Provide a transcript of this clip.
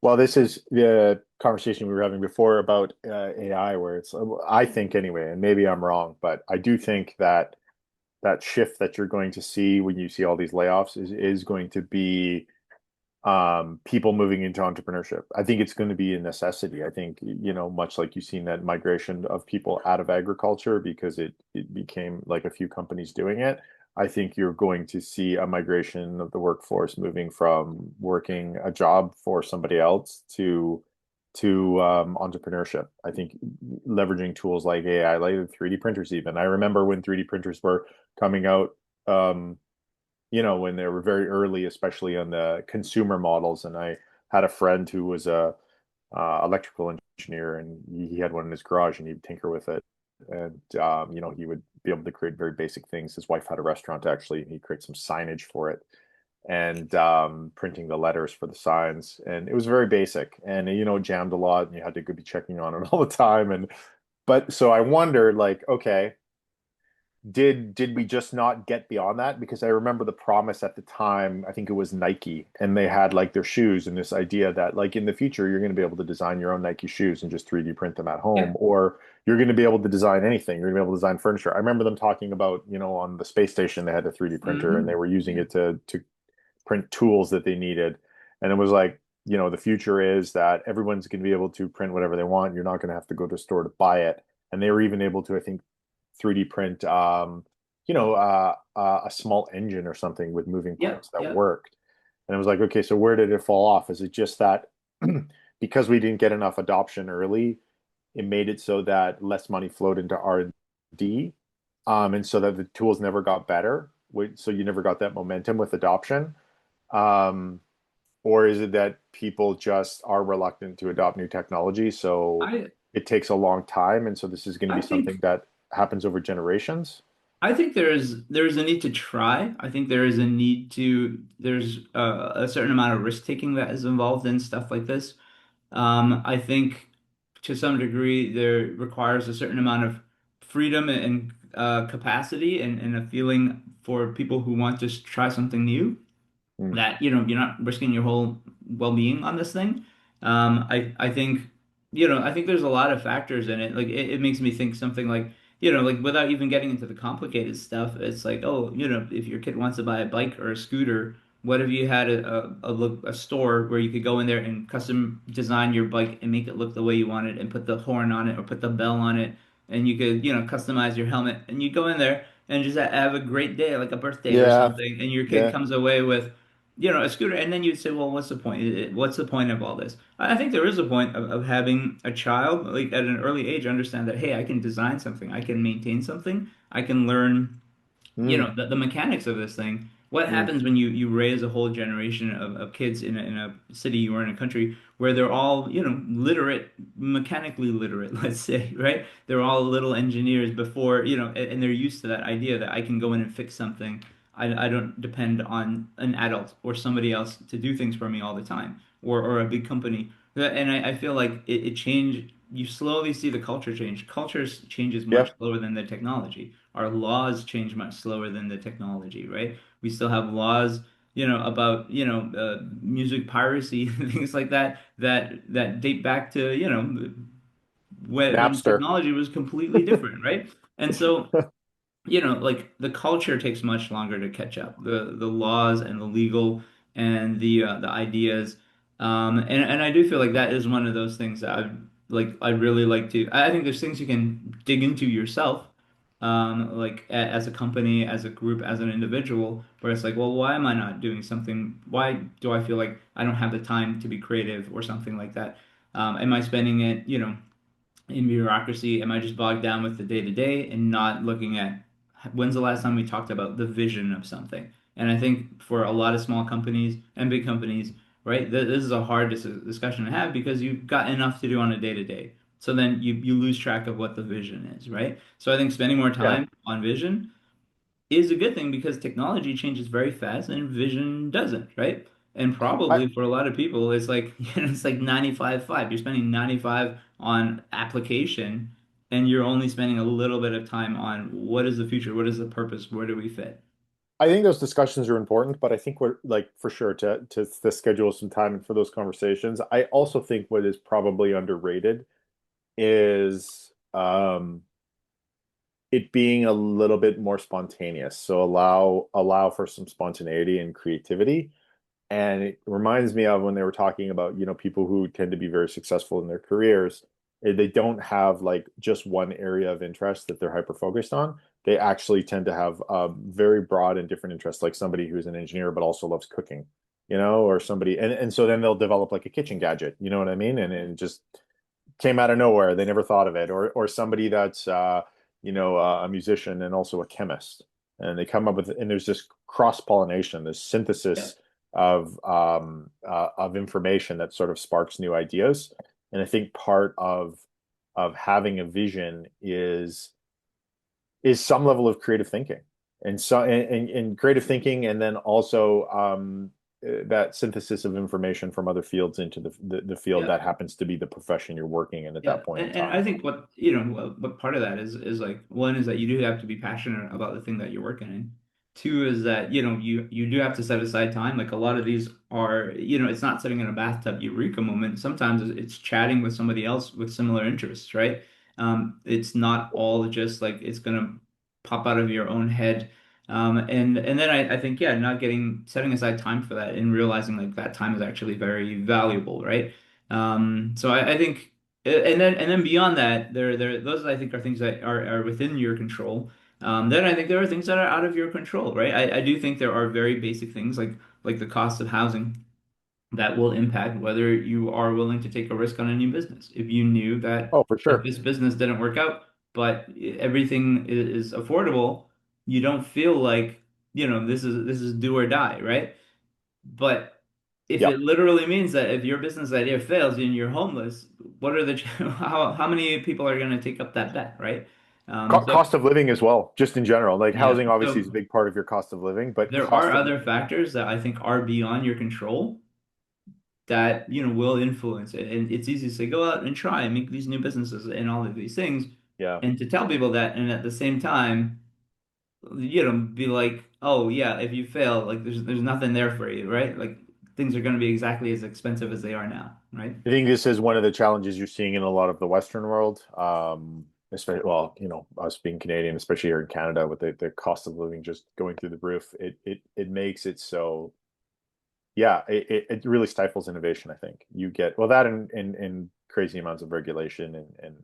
Well, this is the conversation we were having before about AI, where I think anyway, and maybe I'm wrong, but I do think that that shift that you're going to see when you see all these layoffs is going to be people moving into entrepreneurship. I think it's going to be a necessity. I think, much like you've seen that migration of people out of agriculture because it became like a few companies doing it. I think you're going to see a migration of the workforce moving from working a job for somebody else to entrepreneurship. I think leveraging tools like AI, like 3D printers even. I remember when 3D printers were coming out, um, when they were very early, especially on the consumer models. And I had a friend who was a electrical engineer, and he had one in his garage, and he'd tinker with it. And he would be able to create very basic things. His wife had a restaurant actually, and he'd create some signage for it, and printing the letters for the signs. And it was very basic, and jammed a lot, and you had to go be checking on it all the time. And but so I wondered, like, okay, did we just not get beyond that? Because I remember the promise at the time, I think it was Nike, and they had like their shoes and this idea that like in the future you're going to be able to design your own Nike shoes and just 3D print them at home, Yeah. or you're going to be able to design anything. You're going to be able to design furniture. I remember them talking about, on the space station they had a 3D printer and they Hmm. were using Yeah. it to print tools that they needed. And it was like, the future is that everyone's going to be able to print whatever they want. You're not going to have to go to a store to buy it. And they were even able to, I think, 3D print, a small engine or something with moving Yep. parts that Yep. worked. And it was like, okay, so where did it fall off? Is it just that because we didn't get enough adoption early, it made it so that less money flowed into R&D, and so that the tools never got better. So you never got that momentum with adoption. Um, or is it that people just are reluctant to adopt new technology, so I it takes a long time, and so this is going to I be think something that happens over generations? I think there is a need to try. I think there is a need to there's a certain amount of risk taking that is involved in stuff like this. I think to some degree there requires a certain amount of freedom and capacity and a feeling for people who want to try something new, Mm. that you're not risking your whole well-being on this thing. I think I think there's a lot of factors in it. Like it makes me think something like like without even getting into the complicated stuff, it's like, oh, if your kid wants to buy a bike or a scooter, what if you had a store where you could go in there and custom design your bike and make it look the way you want it and put the horn on it or put the bell on it, and you could customize your helmet, and you go in there and just have a great day, like a birthday or Yeah, something, and your kid yeah. comes away with a scooter, and then you'd say, well, what's the point? What's the point of all this? I think there is a point of having a child, like at an early age, understand that, hey, I can design something, I can maintain something, I can learn, Mm, the mechanics of this thing. What mm. happens when you raise a whole generation of kids in a city or in a country where they're all, literate, mechanically literate, let's say, right? They're all little engineers before, and they're used to that idea that I can go in and fix something. I don't depend on an adult or somebody else to do things for me all the time, or a big company. And I feel like it changed. You slowly see the culture change. Culture changes Yeah. much slower than the technology. Our laws change much slower than the technology, right? We still have laws, about, music piracy and things like that, that date back to, when Napster. technology was completely different, right? And so, like the culture takes much longer to catch up. The laws and the legal and the ideas. And I do feel like that is one of those things that I'd really like to. I think there's things you can dig into yourself, like as a company, as a group, as an individual, where it's like, well, why am I not doing something? Why do I feel like I don't have the time to be creative or something like that? Am I spending it, in bureaucracy? Am I just bogged down with the day to day and not looking at when's the last time we talked about the vision of something? And I think for a lot of small companies and big companies, right, this is a hard discussion to have because you've got enough to do on a day to day. So then you lose track of what the vision is, right? So I think spending more Yeah. time on vision is a good thing because technology changes very fast and vision doesn't, right? And I, probably for a lot of people, it's like it's like 95/5. You're spending 95 on application and you're only spending a little bit of time on what is the future, what is the purpose, where do we fit? I think those discussions are important, but I think we're like for sure to schedule some time for those conversations. I also think what is probably underrated is it being a little bit more spontaneous. So allow for some spontaneity and creativity. And it reminds me of when they were talking about, people who tend to be very successful in their careers. They don't have like just one area of interest that they're hyper focused on. They actually tend to have very broad and different interests, like somebody who's an engineer but also loves cooking, or somebody, and so then they'll develop like a kitchen gadget, you know what I mean? And just came out of nowhere. They never thought of it. Or somebody that's a musician and also a chemist, and they come up with, and there's this cross pollination, this Yeah. synthesis of information that sort of sparks new ideas. And I think part of having a vision is some level of creative thinking, and creative thinking, and then also that synthesis of information from other fields into the field Yeah. that happens to be the profession you're working in at Yeah, that point in and I time. think what part of that is like one is that you do have to be passionate about the thing that you're working in. Two is that you do have to set aside time. Like a lot of these are it's not sitting in a bathtub eureka moment. Sometimes it's chatting with somebody else with similar interests, right? It's not all just like it's gonna pop out of your own head. And then I think yeah, not getting setting aside time for that and realizing like that time is actually very valuable, right? So I think. And then beyond that, there those I think are things that are within your control. Then I think there are things that are out of your control, right? I do think there are very basic things like the cost of housing that will impact whether you are willing to take a risk on a new business. If you knew that Oh, for if sure. this business didn't work out, but everything is affordable, you don't feel like, this is do or die, right? But if Yeah. it literally means that if your business idea fails and you're homeless, what are the how many people are going to take up that bet, right? So Cost of living as well, just in general. Like yeah, housing obviously is a so big part of your cost of living, but there are cost of other living. factors that I think are beyond your control that will influence it, and it's easy to say go out and try and make these new businesses and all of these things, Yeah. and to tell people that, and at the same time, be like, oh yeah, if you fail, like there's nothing there for you, right? Like things are going to be exactly as expensive as they are now, right? I think this is one of the challenges you're seeing in a lot of the Western world. Especially, well, us being Canadian, especially here in Canada, with the cost of living just going through the roof, it makes it so, yeah, it really stifles innovation, I think. You get, well, that and crazy amounts of regulation and